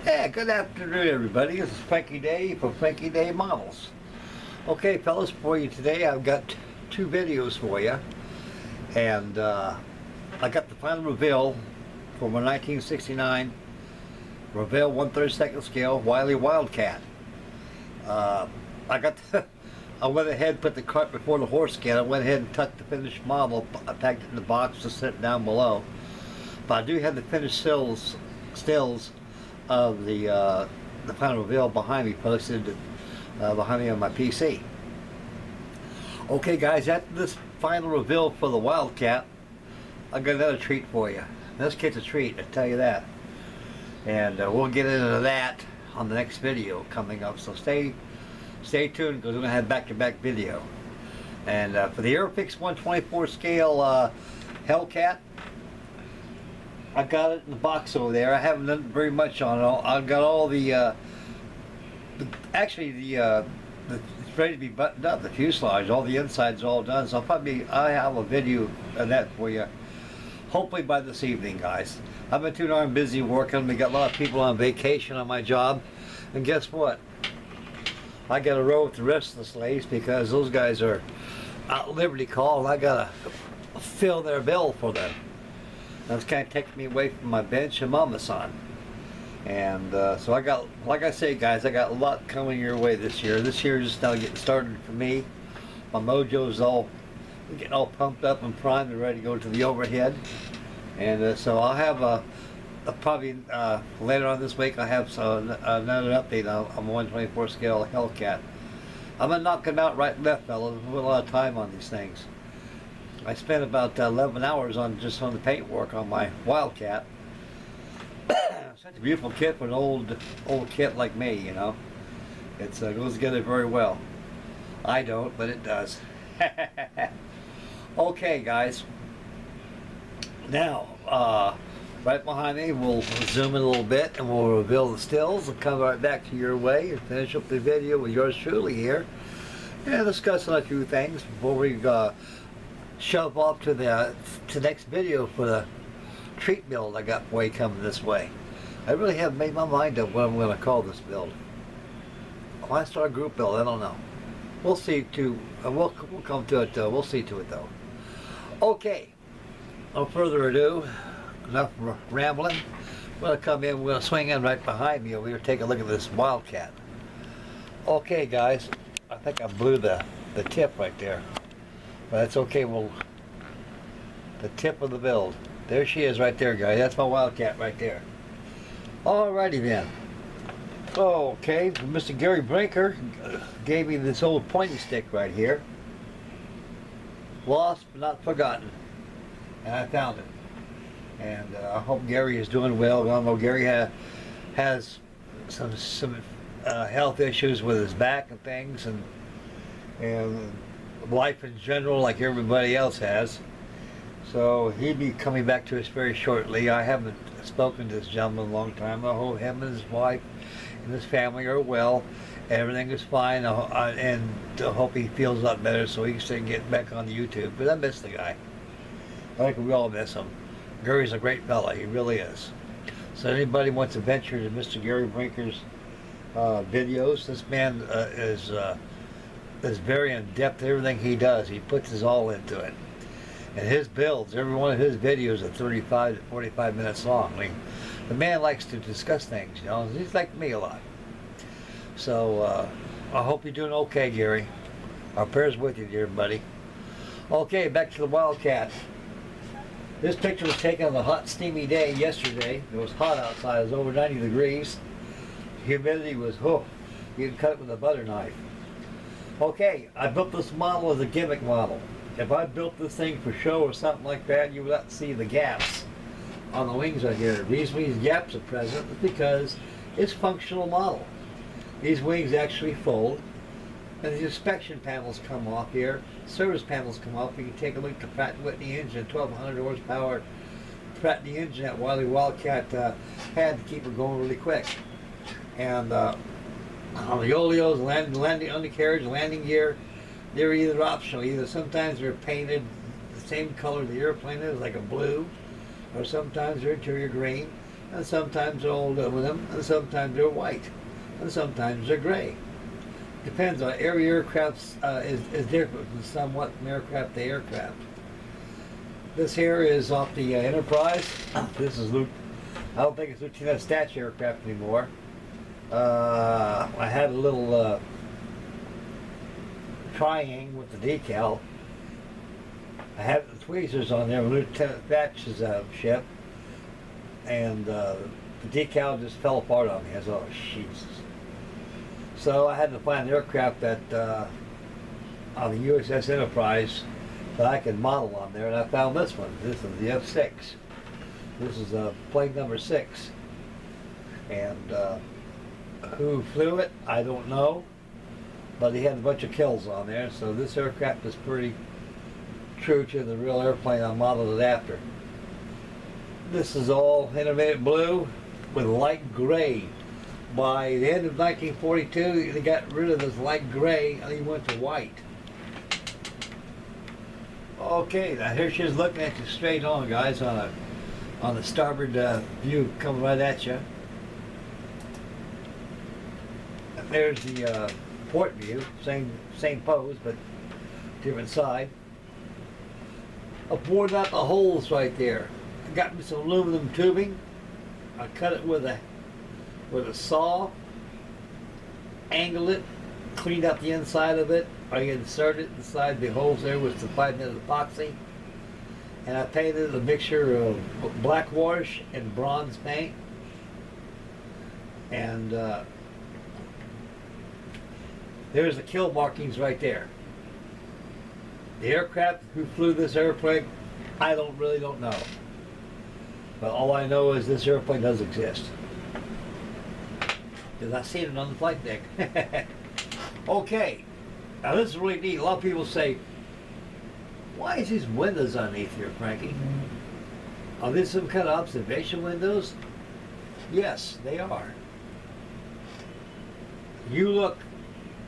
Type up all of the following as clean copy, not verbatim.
Yeah, good afternoon everybody. This is Frankie Day from Frankie Day Models. Okay fellas, for you today I've got two videos for you. And I got the final Revell for my 1969 Revell 1/32 scale Wiley Wildcat. I went ahead and put the cart before the horse again. I went ahead and tucked the finished model. I packed it in the box to sit down below. But I do have the finished stills of the final Revell behind me, posted behind me on my PC. Okay guys, after this final Revell for the Wildcat, I got another treat for you. This kid's a treat, I tell you that. And we'll get into that on the next video coming up. So stay tuned, because we're gonna have back-to-back video. And for the Aerofix 1/24 scale Hellcat, I got it in the box over there. I haven't done very much on it. I've got all it's ready to be buttoned up, the fuselage, all the inside's all done. So I have a video of that for you, hopefully by this evening, guys. I've been too darn busy working. We got a lot of people on vacation on my job, and guess what? I got to row with the rest of the slaves because those guys are out Liberty Call, and I gotta fill their bill for them. That's kind of taking me away from my bench and mama son. And so I got, like I say guys, I got a lot coming your way this year. This year is just now getting started for me. My mojo's all getting all pumped up and primed and ready to go to the overhead. And so I'll have probably later on this week I'll have another update on 1/24 scale Hellcat. I'm gonna knock them out right and left, fellas. I put a lot of time on these things. I spent about 11 hours just on the paint work on my Wildcat. Such a beautiful kit for an old kit like me, you know. It goes together very well. I don't, but it does. Okay, guys. Now, right behind me, we'll zoom in a little bit and we'll reveal the stills and come right back to your way and finish up the video with yours truly here and discuss a few things before we shove off to the next video for the treat build I got for you coming this way. I really haven't made my mind up what I'm going to call this build. Why start a group build? I don't know. We'll see to we'll come to it. We'll see to it though. Okay. No further ado. Enough rambling. We're going to come in. We're going to swing in right behind me over here. Take a look at this Wildcat. Okay, guys. I think I blew the tip right there. But that's okay. Well, the tip of the build. There she is right there, guys. That's my Wildcat right there. Alrighty then. Okay, Mr. Gary Brinker gave me this old pointy stick right here. Lost but not forgotten. And I found it. And I hope Gary is doing well. I know Gary has some health issues with his back and things, and life in general, like everybody else has. So he'll be coming back to us very shortly. I haven't spoken to this gentleman in a long time. I hope him and his wife and his family are well. Everything is fine, and I hope he feels a lot better so he can start getting back on the YouTube. But I miss the guy. I think we all miss him. Gary's a great fella, he really is. So anybody wants to venture to Mr. Gary Brinker's videos, this man is very in depth. Everything he does, he puts his all into it. And his builds, every one of his videos are 35 to 45 minutes long. I mean, the man likes to discuss things, you know. He's like me a lot. So I hope you're doing okay, Gary. Our prayers with you, dear buddy. Okay, back to the Wildcat. This picture was taken on a hot, steamy day yesterday. It was hot outside. It was over 90 degrees. Humidity was, you can cut it with a butter knife. Okay, I built this model as a gimmick model. If I built this thing for show or something like that, you would not see the gaps on the wings right here. The reason these gaps are present is because it's a functional model. These wings actually fold, and the inspection panels come off here. Service panels come off. You can take a look at the Pratt & Whitney engine, 1200 horsepower Pratt & Whitney engine that Wiley Wildcat had to keep it going really quick. And on the oleos, landing undercarriage, landing gear, they're either optional. Either sometimes they're painted the same color the airplane is, like a blue, or sometimes they're interior green. and sometimes they're all aluminum, and sometimes they're white, and sometimes they're gray. Depends on every aircraft is different somewhat from aircraft to aircraft. This here is off the Enterprise. This is I don't think it's Lieutenant Statue aircraft anymore. I had a little trying with the decal. I had the tweezers on there, Lieutenant Thatch's ship, and the decal just fell apart on me. I was, oh, Jesus. So I had to find an aircraft that on the USS Enterprise that I could model on there, and I found this one. This is the F6. This is plane number 6. And who flew it, I don't know, but he had a bunch of kills on there, so this aircraft is pretty true to the real airplane I modeled it after. This is all intermediate blue with light gray. By the end of 1942, they got rid of this light gray and he went to white. Okay, now here she is looking at you straight on, guys, on the starboard view coming right at you. And there's the port view, same pose, but different side. I bored out the holes right there. I got me some aluminum tubing. I cut it with a saw, angled it, cleaned out the inside of it. I inserted it inside the holes there with some 5-minute epoxy, and I painted a mixture of black wash and bronze paint. And there's the kill markings right there. The aircraft who flew this airplane, I really don't know. But all I know is this airplane does exist, because I seen it on the flight deck. Okay, now this is really neat. A lot of people say, why is these windows underneath here, Frankie? Are these some kind of observation windows? Yes, they are. You look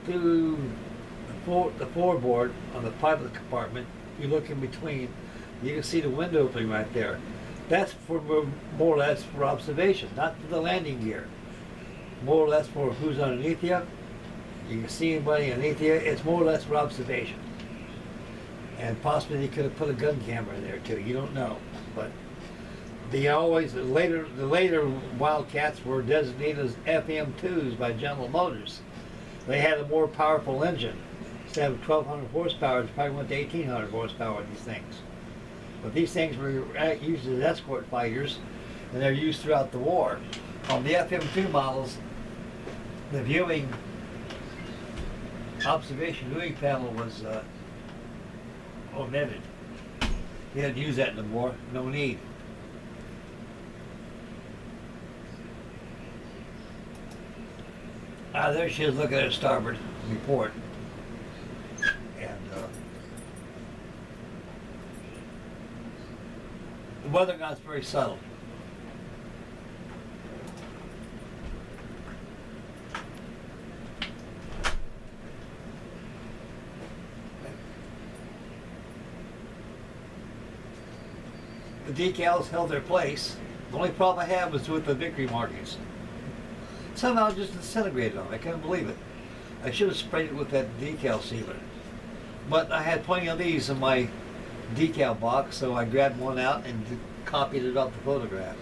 through the floorboard on the pilot compartment, you look in between, you can see the window opening right there. That's for more or less for observation, not for the landing gear. More or less for who's underneath you. You can see anybody underneath you. It's more or less for observation. And possibly they could have put a gun camera in there too. You don't know. But the later Wildcats were designated as FM2s by General Motors. They had a more powerful engine. Instead of 1,200 horsepower, it probably went to 1,800 horsepower in these things. But these things were used as escort fighters, and they're used throughout the war. On the FM2 models, the observation viewing panel was omitted. You didn't use that anymore. No need. There she is looking at her starboard report. And the weather gun's very subtle. The decals held their place. The only problem I had was with the victory markings. Somehow it just disintegrated on me. I couldn't believe it. I should have sprayed it with that decal sealer. But I had plenty of these in my decal box, so I grabbed one out and copied it off the photograph.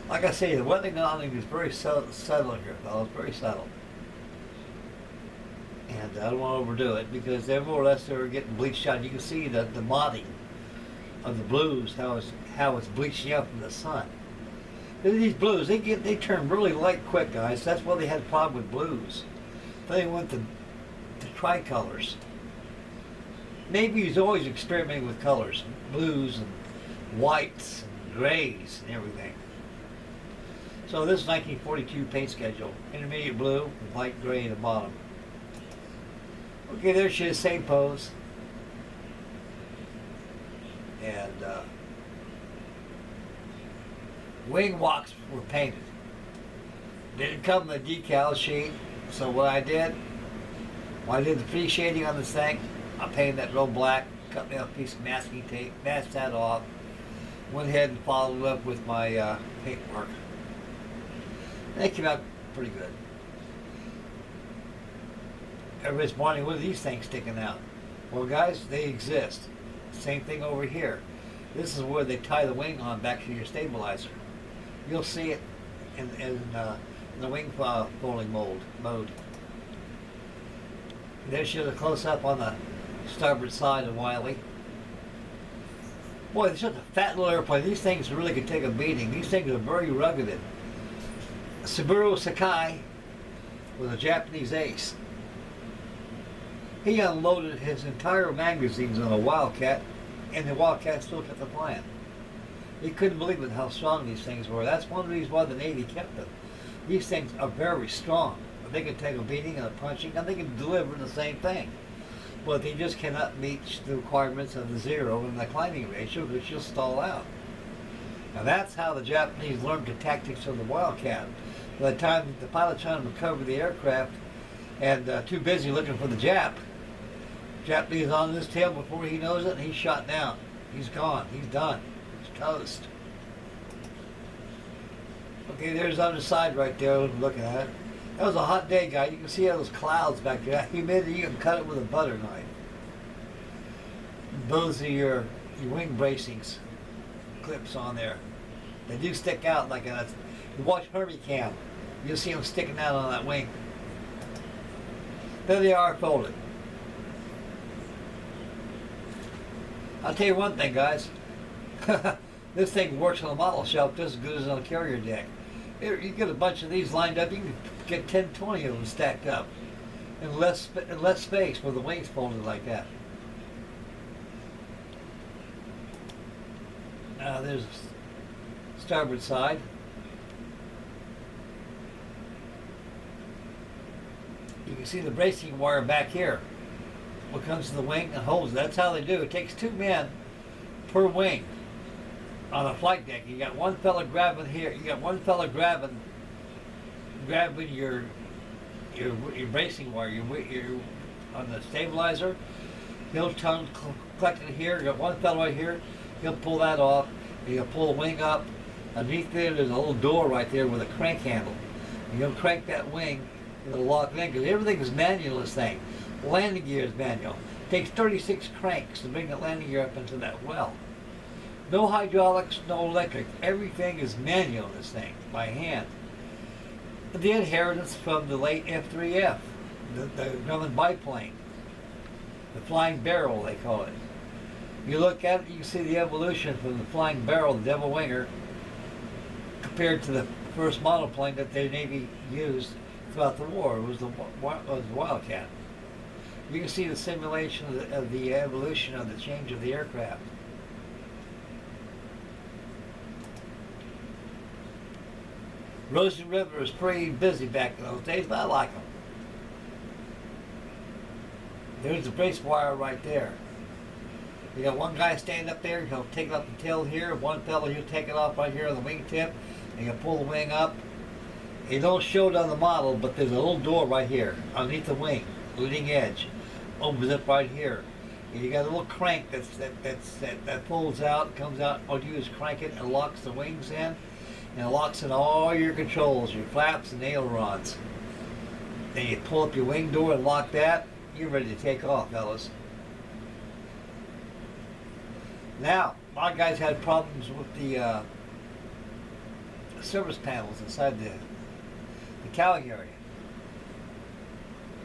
Like I say, the weathering on it is very subtle here, fellas. Very subtle. And I don't want to overdo it, because they're more or less they were getting bleached out. You can see the modding of the blues, how it's bleaching up in the sun. These blues, they turn really light quick, guys. That's why they had a problem with blues. They went to tricolors. Maybe he's always experimenting with colors, blues and whites and grays and everything. So this is 1942 paint schedule. Intermediate blue with light gray at the bottom. Okay, there she is, same pose. And wing walks were painted. Didn't come in the decal sheet, so what I did, when I did the pre-shading on this thing, I painted that real black, cut me a piece of masking tape, masked that off, went ahead and followed up with my paintwork. And it came out pretty good. Everybody's wondering, what are these things sticking out? Well, guys, they exist. Same thing over here. This is where they tie the wing on back to your stabilizer. You'll see it in the wing folding mode. There's just a close-up on the starboard side of Wiley. Boy, it's such a fat little airplane. These things really could take a beating. These things are very rugged. Subaru Sakai was a Japanese ace. He unloaded his entire magazines on a Wildcat, and the Wildcat still kept it flying. He couldn't believe it how strong these things were. That's one reason why the Navy kept them. These things are very strong. They can take a beating and a punching, and they can deliver the same thing. But they just cannot meet the requirements of the zero and the climbing ratio, which you'll stall out. Now that's how the Japanese learned the tactics of the Wildcat. By the time the pilot's trying to recover the aircraft and too busy looking for the Japanese on his tail before he knows it, and he's shot down. He's gone. He's done. He's toast. Okay, there's the other side right there. I was looking at it. That was a hot day, guy. You can see all those clouds back there. Humidity, you can cut it with a butter knife. Those are your wing bracings clips on there. They do stick out like a. You watch Herbie Cam, you'll see them sticking out on that wing. There they are folded. I'll tell you one thing, guys. This thing works on a model shelf just as good as on a carrier deck. You get a bunch of these lined up, you can get 10, 20 of them stacked up in less space with the wings folded like that. There's the starboard side. You can see the bracing wire back here. What comes to the wing and holds it. That's how they do. It takes 2 men per wing on a flight deck. You got one fella grabbing here. You got one fella grabbing your bracing wire. Your on the stabilizer. He'll collect it here. You got one fella right here. He'll pull that off. He'll pull the wing up. Underneath there's a little door right there with a crank handle. You'll crank that wing. It'll lock it in because everything is manual. This thing. Landing gear is manual. It takes 36 cranks to bring the landing gear up into that well. No hydraulics, no electric. Everything is manual in this thing, by hand. The inheritance from the late F4F, the Grumman biplane. The flying barrel, they call it. You look at it, you can see the evolution from the flying barrel, the Devil Winger, compared to the first monoplane that the Navy used throughout the war. It was the Wildcat. You can see the simulation of the evolution of the change of the aircraft. Rosie River was pretty busy back in those days, but I like them. There's the brace wire right there. You got one guy standing up there, he'll take it up the tail here. One fellow, he'll take it off right here on the wingtip, and he'll pull the wing up. It don't show it on the model, but there's a little door right here underneath the wing, leading edge. Opens up right here. And you got a little crank that folds out, comes out. All you do is crank it and locks the wings in, and it locks in all your controls, your flaps and ailerons. Then you pull up your wing door and lock that. You're ready to take off, fellas. Now, my guys had problems with the service panels inside the cowling area.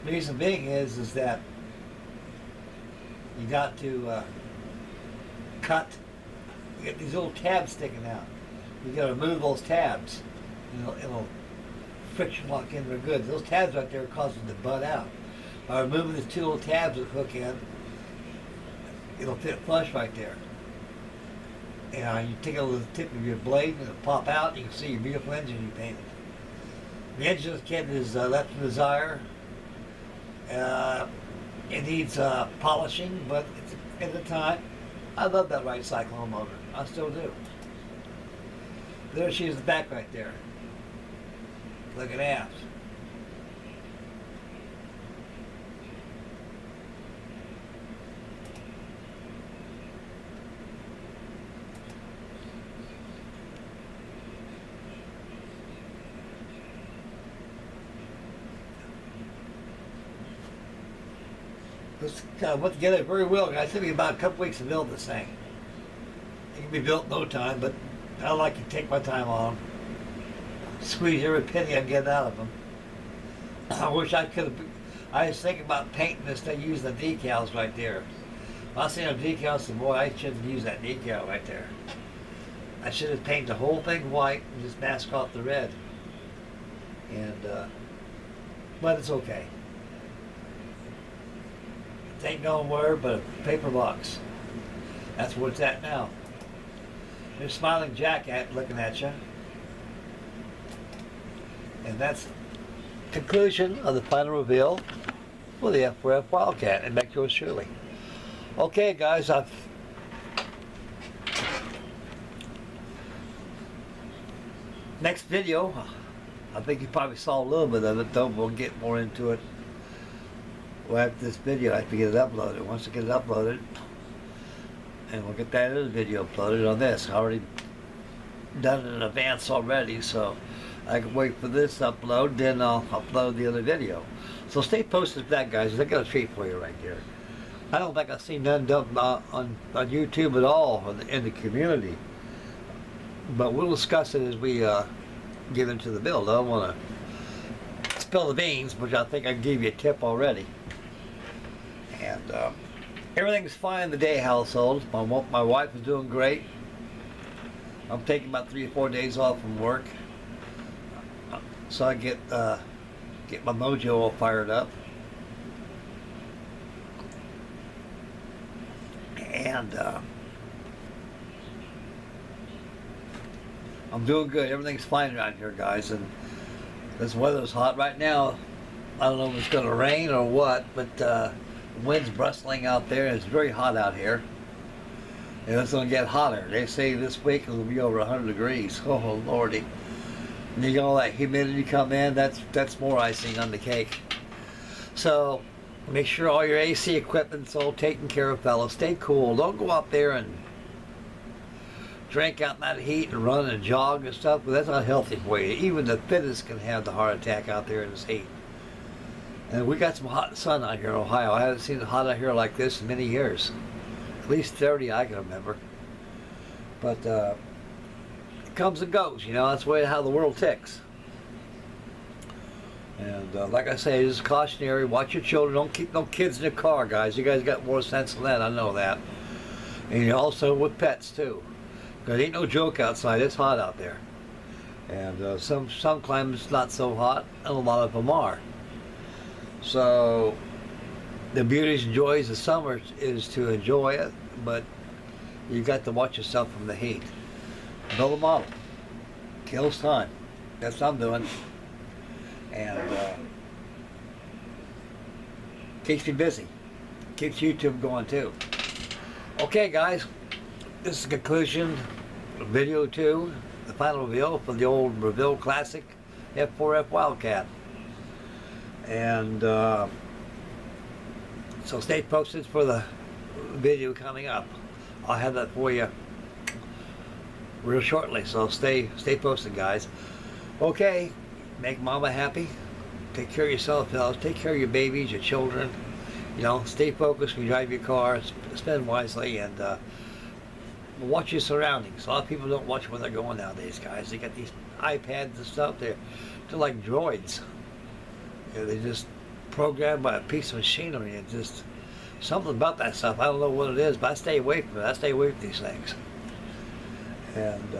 The reason being is that you got to cut. You get these little tabs sticking out. You got to remove those tabs. It'll friction lock in real good. Those tabs right there cause them to butt out. By removing the 2 little tabs that hook in, it'll fit flush right there. And you take a little tip of your blade and it'll pop out. And you can see your beautiful engine you painted. The engine of the kit is left to desire. It needs polishing, but at the time, I love that right cyclone motor. I still do. There she is, the back right there. Look at aft. This went together very well, guys. It took me about a couple weeks to build this thing. It can be built in no time, but I like to take my time on them. Squeeze every penny I can get out of them. I wish I could have. I was thinking about painting this thing, using the decals right there. When I seen them decals, I said, boy, I shouldn't use that decal right there. I should have painted the whole thing white and just mask off the red. And, but it's okay. It ain't nowhere but a paper box. That's where it's at now. There's Smiling Jack looking at you. And that's conclusion of the final reveal for the F4F Wildcat and back yours surely. Okay, guys, next video, I think you probably saw a little bit of it, though we'll get more into it. Well, after this video, I have to get it uploaded. Once I get it uploaded, and we'll get that other video uploaded on this. I already done it in advance already, so I can wait for this upload, then I'll upload the other video. So stay posted for that, guys. I got a treat for you right here. I don't think I've seen none done on YouTube at all in the community. But we'll discuss it as we get into the build. I don't want to spill the beans, which I think I gave you a tip already. And everything's fine in the day household. My wife is doing great. I'm taking about 3 or 4 days off from work, so I get my mojo all fired up. And I'm doing good. Everything's fine around here, guys. And this weather's hot right now. I don't know if it's going to rain or what, but the wind's bristling out there, and it's very hot out here. And it's going to get hotter. They say this week it'll be over 100 degrees. Oh, Lordy. And you get all that humidity come in, that's more icing on the cake. So make sure all your AC equipment's all taken care of, fellas. Stay cool. Don't go out there and drink out in that heat and run and jog and stuff, but that's not healthy for you. Even the fittest can have the heart attack out there in this heat. And we got some hot sun out here in Ohio. I haven't seen it hot out here like this in many years. At least 30 I can remember. But it comes and goes, you know. That's the way how the world ticks. And like I say, this is cautionary. Watch your children. Don't keep no kids in the car, guys. You guys got more sense than that. I know that. And also with pets too. Because it ain't no joke outside. It's hot out there. And some climates not so hot, and a lot of them are. So the beauties and joys of summer is to enjoy it, but you got to watch yourself from the heat. Build a model. Kills time. That's what I'm doing. And keeps me busy. Keeps YouTube going too. Okay, guys, this is the conclusion of video 2, the final reveal for the old Revell classic F4F Wildcat. And so stay posted for the video coming up. I'll have that for you real shortly, so stay posted, guys. Okay, make mama happy. Take care of yourself, fellas. Take care of your babies, your children. You know, stay focused when you drive your car. Spend wisely, and watch your surroundings. A lot of people don't watch where they're going nowadays, guys. They got these iPads and stuff. They're like droids. You know, they're just programmed by a piece of machinery, and just something about that stuff. I don't know what it is, but I stay away from it. I stay away from these things. And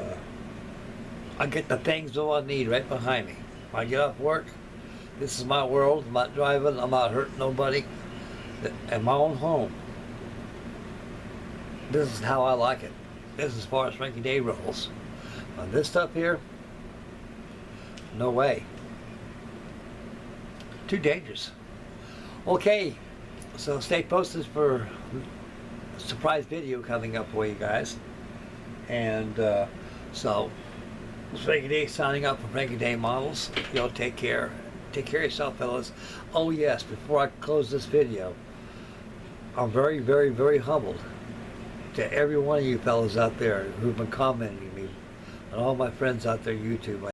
I get the things all I need right behind me. When I get off work, this is my world. I'm not driving. I'm not hurting nobody. At my own home. This is how I like it. This is as far as Frankie Day rolls. On this stuff here, no way. Too dangerous. Okay, so stay posted for a surprise video coming up for you guys. And so, Frankie Day signing up for Frankie Day Models. Y'all take care. Take care of yourself, fellas. Oh yes, before I close this video, I'm very, very, very humbled to every one of you fellas out there who've been commenting me, and all my friends out there on YouTube.